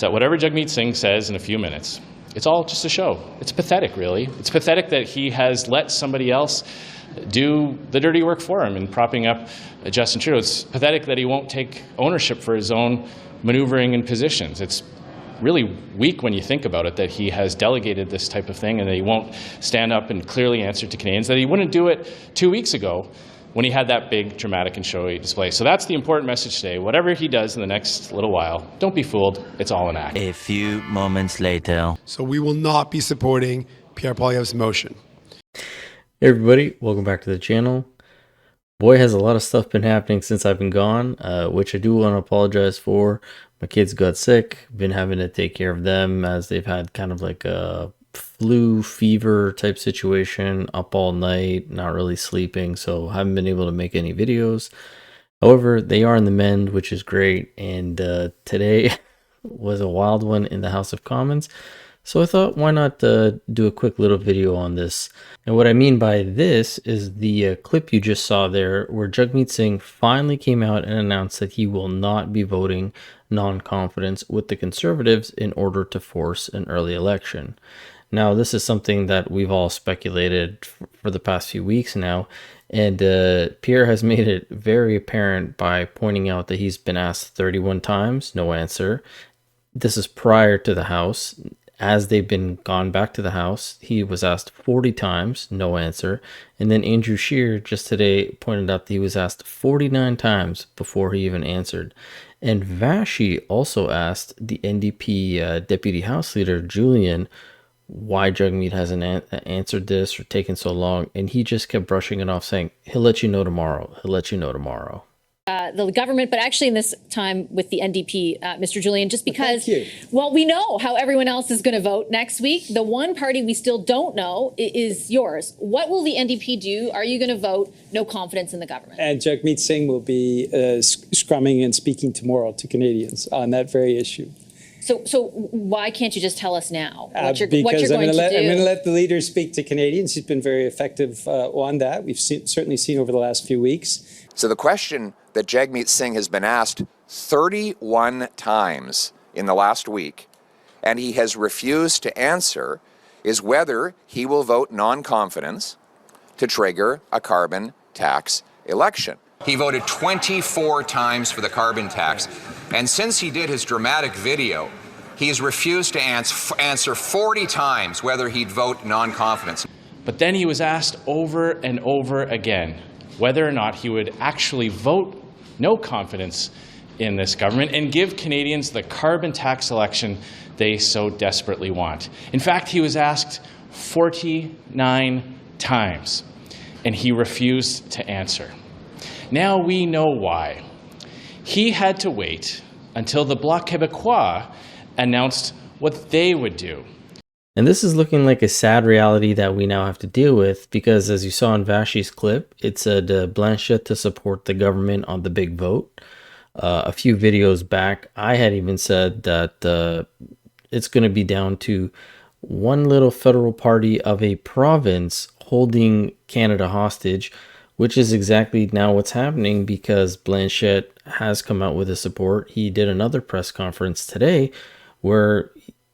that whatever Jagmeet Singh says in a few minutes, it's all just a show. It's pathetic, really. It's pathetic that he has let somebody else do the dirty work for him in propping up Justin Trudeau. It's pathetic that he won't take ownership for his own maneuvering and positions. It's really weak when you think about it, that he has delegated this type of thing and that he won't stand up and clearly answer to Canadians, that he wouldn't do it 2 weeks ago when he had that big, dramatic and showy display. So that's the important message today. Whatever he does in the next little while, don't be fooled. It's all an act. A few moments later. So we will not be supporting Pierre Poilievre's motion. Hey everybody, welcome back to the channel. Boy, has a lot of stuff been happening since I've been gone, which I do want to apologize for. My kids got sick, been having to take care of them as they've had kind of like a flu fever type situation, up all night, not really sleeping, so haven't been able to make any videos. However, they are in the mend, which is great, and today was a wild one in the House of Commons. So I thought, why not do a quick little video on this? And what I mean by this is the clip you just saw there, where Jagmeet Singh finally came out and announced that he will not be voting non-confidence with the Conservatives in order to force an early election. Now, this is something that we've all speculated for the past few weeks now, and Pierre has made it very apparent by pointing out that he's been asked 31 times, no answer. This is prior to the House. As they've been gone back to the House, he was asked 40 times, no answer. And then Andrew Scheer just today pointed out that he was asked 49 times before he even answered. And Vashi also asked the NDP Deputy House Leader, Julian, why Jagmeet hasn't answered this or taken so long. And he just kept brushing it off, saying, he'll let you know tomorrow. He'll let you know tomorrow. The government, but actually in this time with the NDP, Mr. Julian, just because, well, we know how everyone else is going to vote next week. The one party we still don't know is yours. What will the NDP do? Are you going to vote no confidence in the government? And Jagmeet Singh will be scrumming and speaking tomorrow to Canadians on that very issue. So why can't you just tell us now what you're because going to do? I'm going to let the leader speak to Canadians. He's been very effective on that. We've certainly seen over the last few weeks. So the question that Jagmeet Singh has been asked 31 times in the last week, and he has refused to answer, is whether he will vote non-confidence to trigger a carbon tax election. He voted 24 times for the carbon tax, and since he did his dramatic video, he has refused to answer 40 times whether he'd vote non-confidence. But then he was asked over and over again whether or not he would actually vote no confidence in this government and give Canadians the carbon tax election they so desperately want. In fact, he was asked 49 times, and he refused to answer. Now we know why. He had to wait until the Bloc Québécois announced what they would do. And this is looking like a sad reality that we now have to deal with, because as you saw in Vashi's clip, it said Blanchette to support the government on the big vote. A few videos back, I had even said that it's going to be down to one little federal party of a province holding Canada hostage, which is exactly now what's happening, because Blanchette has come out with his support. He did another press conference today where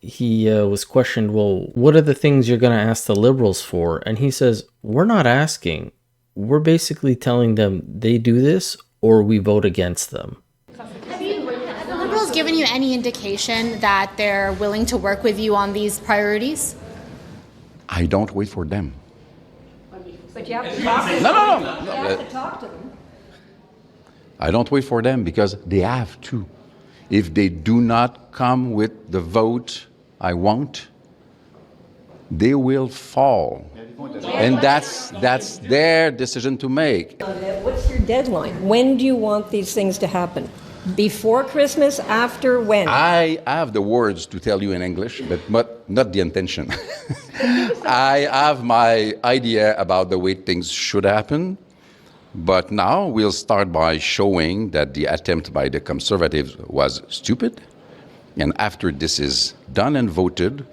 he was questioned, well, what are the things you're going to ask the Liberals for? And he says, we're not asking. We're basically telling them they do this or we vote against them. Have the Liberals given you any indication that they're willing to work with you on these priorities? I don't wait for them. But you have to talk to them. No. You have to talk to them. I don't wait for them because they have to. If they do not come with the vote I want, they will fall. And that's their decision to make. What's your deadline? When do you want these things to happen? Before Christmas? After? When? I have the words to tell you in English, but not the intention. I have my idea about the way things should happen, but now we'll start by showing that the attempt by the Conservatives was stupid. And after this is done and voted,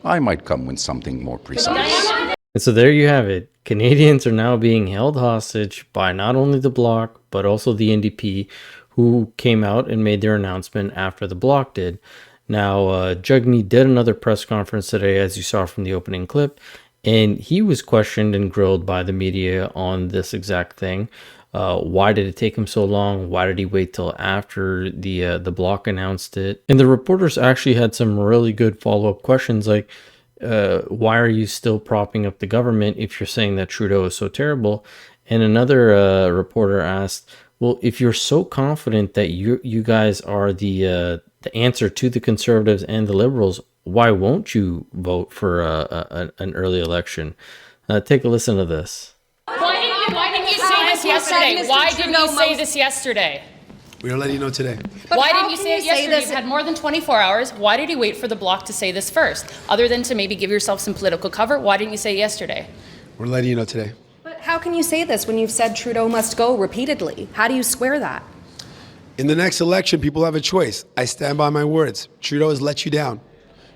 I might come with something more precise. And so there you have it. Canadians are now being held hostage by not only the Bloc, but also the NDP, who came out and made their announcement after the Bloc did. Now, Jagmeet did another press conference today, as you saw from the opening clip, and he was questioned and grilled by the media on this exact thing. Why did it take him so long? Why did he wait till after the Bloc announced it? And the reporters actually had some really good follow-up questions like, why are you still propping up the government if you're saying that Trudeau is so terrible? And another reporter asked, well, if you're so confident that you guys are the answer to the Conservatives and the Liberals, why won't you vote for an early election? Take a listen to this. Why didn't you say this yesterday? Why didn't you say this yesterday? We are letting you know today. Why didn't you say it yesterday? You've had more than 24 hours. Why did you wait for the Bloc to say this first? Other than to maybe give yourself some political cover, why didn't you say it yesterday? We're letting you know today. But how can you say this when you've said Trudeau must go repeatedly? How do you square that? In the next election, people have a choice. I stand by my words. Trudeau has let you down.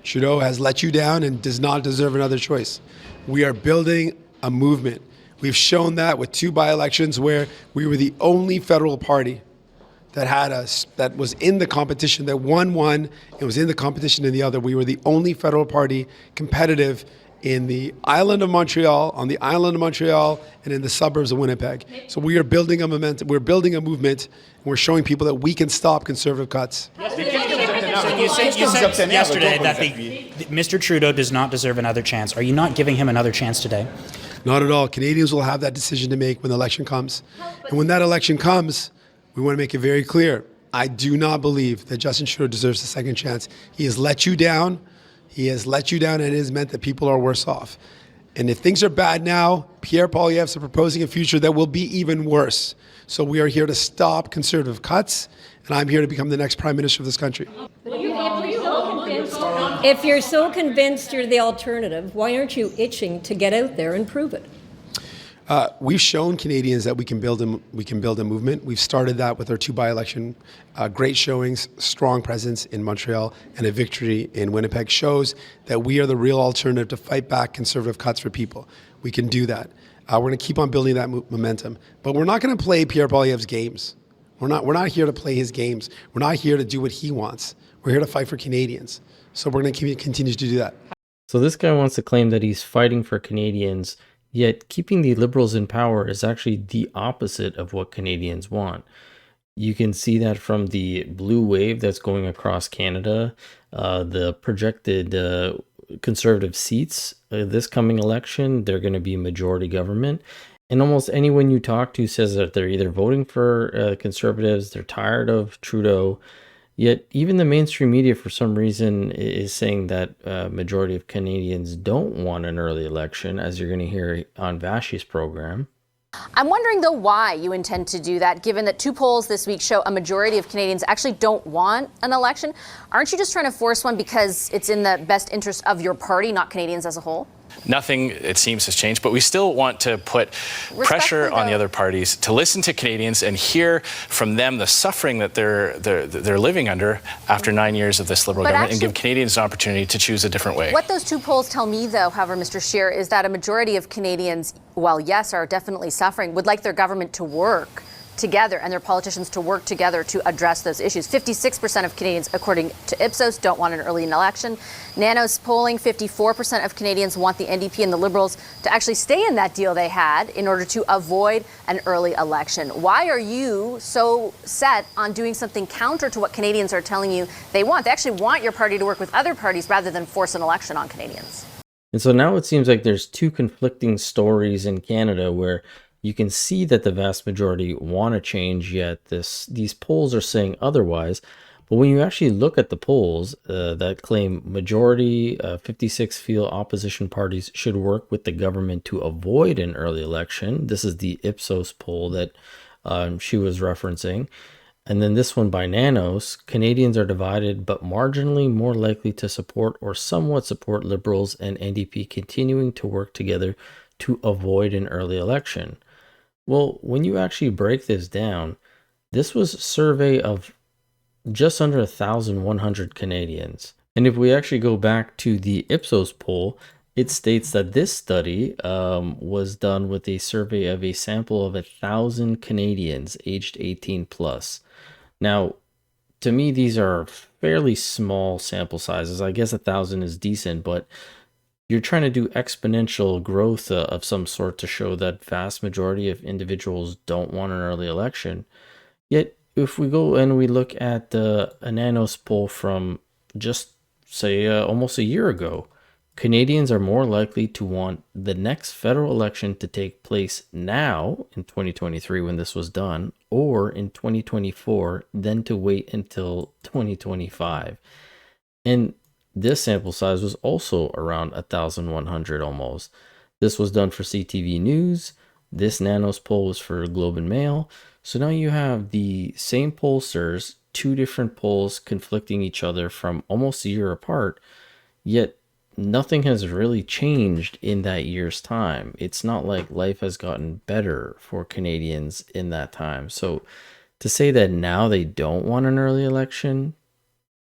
Trudeau has let you down and does not deserve another choice. We are building a movement. We've shown that with 2 by-elections where we were the only federal party that had us, that was in the competition, that won one and was in the competition in the other. We were the only federal party competitive in the island of Montreal, on the island of Montreal, and in the suburbs of Winnipeg. So we are building a momentum. We're building a movement. And we're showing people that we can stop conservative cuts. So you said yesterday that Mr. Trudeau does not deserve another chance. Are you not giving him another chance today? Not at all. Canadians will have that decision to make when the election comes. And when that election comes, we want to make it very clear. I do not believe that Justin Trudeau deserves a second chance. He has let you down. He has let you down, and it has meant that people are worse off. And if things are bad now, Pierre Poilievre is proposing a future that will be even worse. So we are here to stop conservative cuts, and I'm here to become the next prime minister of this country. If you're so convinced you're the alternative, why aren't you itching to get out there and prove it? We've shown Canadians that we can build a movement. We've started that with our 2 by-election, great showings, strong presence in Montreal, and a victory in Winnipeg shows that we are the real alternative to fight back conservative cuts for people. We can do that. We're going to keep on building that momentum, but we're not going to play Pierre Poilievre's games. We're not here to play his games. We're not here to do what he wants. We're here to fight for Canadians. So we're going to continue to do that. So this guy wants to claim that he's fighting for Canadians, yet keeping the Liberals in power is actually the opposite of what Canadians want. You can see that from the blue wave that's going across Canada, the projected Conservative seats this coming election, they're going to be majority government. And almost anyone you talk to says that they're either voting for Conservatives, they're tired of Trudeau. Yet even the mainstream media, for some reason, is saying that majority of Canadians don't want an early election, as you're going to hear on Vashti's program. I'm wondering, though, why you intend to do that, given that 2 polls this week show a majority of Canadians actually don't want an election. Aren't you just trying to force one because it's in the best interest of your party, not Canadians as a whole? Nothing, it seems, has changed, but we still want to put pressure on the other parties to listen to Canadians and hear from them the suffering that they're living under after 9 years of this Liberal government, and give Canadians an opportunity to choose a different way. What those 2 polls tell me, though, however, Mr. Scheer, is that a majority of Canadians, while yes, are definitely suffering, would like their government to work together and their politicians to work together to address those issues. 56% of Canadians, according to Ipsos, don't want an early election. Nanos polling, 54% of Canadians want the NDP and the Liberals to actually stay in that deal they had in order to avoid an early election. Why are you so set on doing something counter to what Canadians are telling you they want? They actually want your party to work with other parties rather than force an election on Canadians. And so now it seems like there's 2 conflicting stories in Canada where you can see that the vast majority want to change, yet these polls are saying otherwise. But when you actually look at the polls that claim majority, 56 feel opposition parties should work with the government to avoid an early election. This is the Ipsos poll that she was referencing. And then this one by Nanos, Canadians are divided but marginally more likely to support or somewhat support Liberals and NDP continuing to work together to avoid an early election. Well, when you actually break this down, this was a survey of just under 1,100 Canadians. And if we actually go back to the Ipsos poll, it states that this study was done with a survey of a sample of 1,000 Canadians aged 18 plus. Now, to me, these are fairly small sample sizes. I guess 1,000 is decent, but you're trying to do exponential growth of some sort to show that vast majority of individuals don't want an early election. Yet, if we go and we look at the Ananos poll from just say almost a year ago, Canadians are more likely to want the next federal election to take place now in 2023 when this was done, or in 2024 than to wait until 2025. And this sample size was also around 1,100 almost. This was done for CTV News. This Nanos poll was for Globe and Mail. So now you have the same pollsters, two different polls conflicting each other from almost a year apart, yet nothing has really changed in that year's time. It's not like life has gotten better for Canadians in that time. So to say that now they don't want an early election,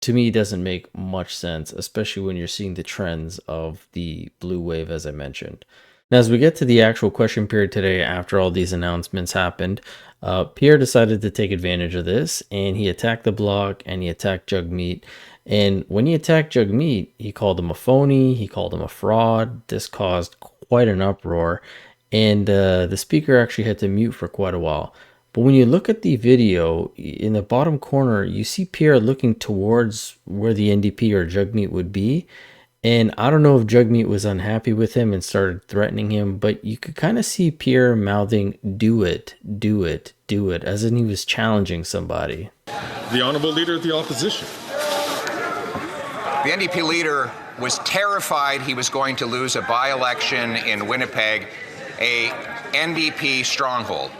to me, doesn't make much sense, especially when you're seeing the trends of the blue wave, as I mentioned. Now, as we get to the actual question period today, after all these announcements happened, Pierre decided to take advantage of this, and he attacked the Bloc and he attacked Jagmeet. And when he attacked Jagmeet, he called him a phony, he called him a fraud. This caused quite an uproar, and the speaker actually had to mute for quite a while. But when you look at the video, in the bottom corner, you see Pierre looking towards where the NDP or Jagmeet would be. And I don't know if Jagmeet was unhappy with him and started threatening him, but you could kind of see Pierre mouthing, "Do it, do it, do it," as in he was challenging somebody. The Honourable Leader of the Opposition. The NDP leader was terrified he was going to lose a by-election in Winnipeg, a NDP stronghold.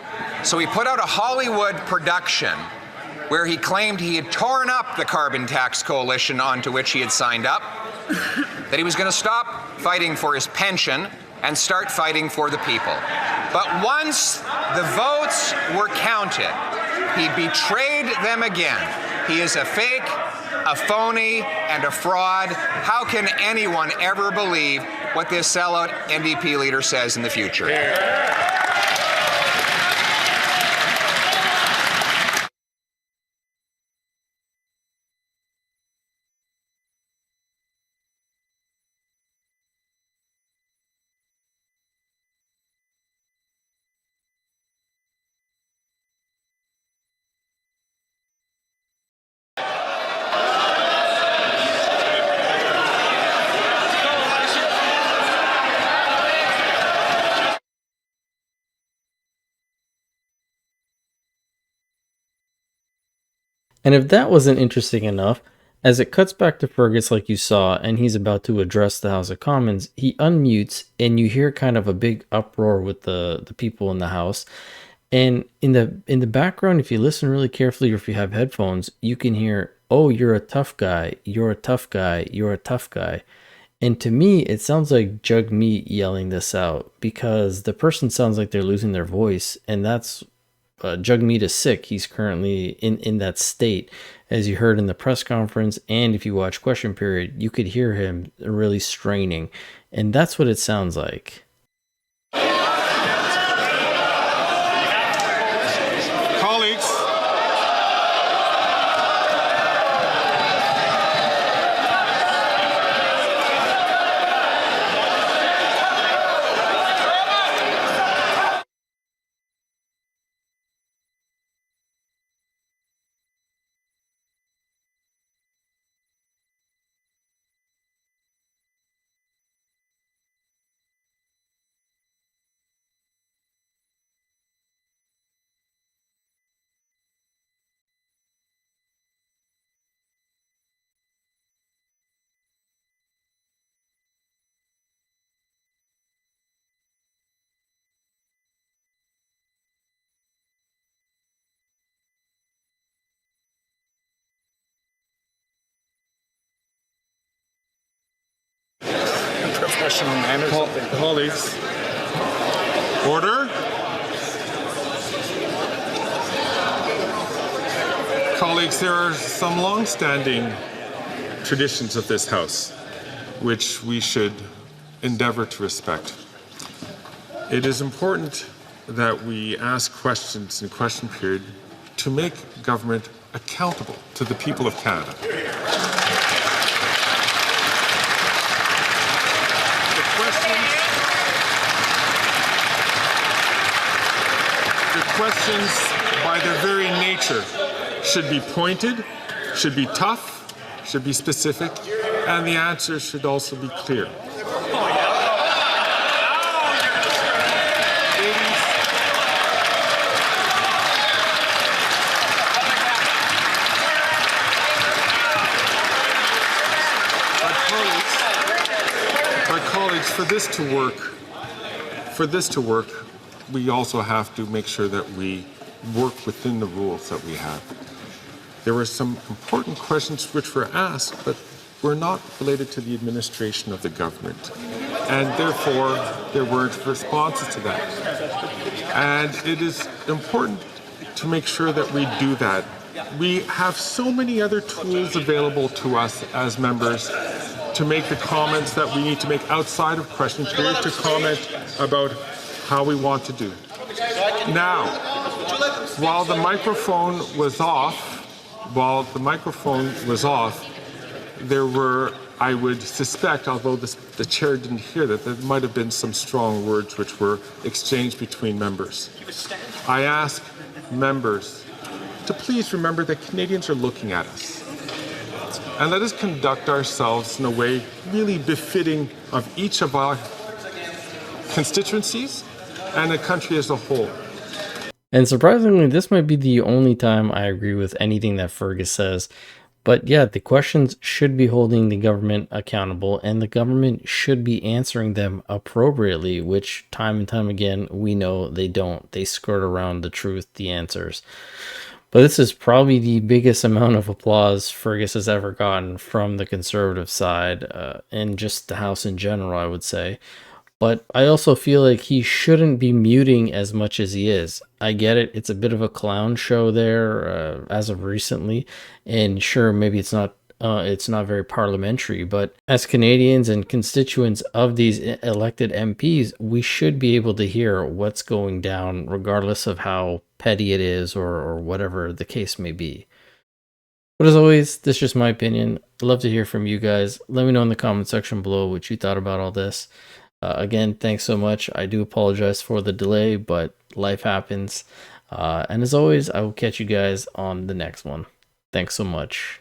So he put out a Hollywood production where he claimed he had torn up the carbon tax coalition onto which he had signed up, that he was going to stop fighting for his pension and start fighting for the people. But once the votes were counted, he betrayed them again. He is a fake, a phony, and a fraud. How can anyone ever believe what this sellout NDP leader says in the future? And if that wasn't interesting enough, as it cuts back to Fergus like you saw, and he's about to address the House of Commons, he unmutes and you hear kind of a big uproar with the people in the House. And in the background, if you listen really carefully or if you have headphones, you can hear, "Oh, you're a tough guy, you're a tough guy, you're a tough guy." And to me, it sounds like Jagmeet yelling this out, because the person sounds like they're losing their voice, and that's Jagmeet is sick. He's currently in that state, as you heard in the press conference, and if you watch question period, you could hear him really straining, and that's what it sounds like. Colleagues, professional manners. Colleagues, order. Colleagues, there are some long-standing traditions of this House which we should endeavor to respect. It is important that we ask questions in question period to make government accountable to the people of Canada. The questions, by their very nature, should be pointed, should be tough, should be specific, and the answers should also be clear. But colleagues, for this to work, we also have to make sure that we work within the rules that we have. There were some important questions which were asked, but were not related to the administration of the government. And therefore, there weren't responses to that. And it is important to make sure that we do that. We have so many other tools available to us as members to make the comments that we need to make outside of question period, to comment about how we want to do. Now, while the microphone was off, there were, I would suspect, although the chair didn't hear that, there might have been some strong words which were exchanged between members. I ask members to please remember that Canadians are looking at us. And let us conduct ourselves in a way really befitting of each of our constituencies and the country as a whole. And surprisingly, this might be the only time I agree with anything that Fergus says. But yeah, the questions should be holding the government accountable, and the government should be answering them appropriately, which time and time again, we know they don't. They skirt around the truth, the answers. But this is probably the biggest amount of applause Fergus has ever gotten from the conservative side, and just the House in general, I would say. But I also feel like he shouldn't be muting as much as he is. I get it. It's a bit of a clown show there as of recently. And sure, maybe it's not very parliamentary, but as Canadians and constituents of these elected MPs, we should be able to hear what's going down regardless of how petty it is or whatever the case may be. But as always, this is just my opinion. I'd love to hear from you guys. Let me know in the comment section below what you thought about all this. Again, thanks so much. I do apologize for the delay, but life happens. And as always, I will catch you guys on the next one. Thanks so much.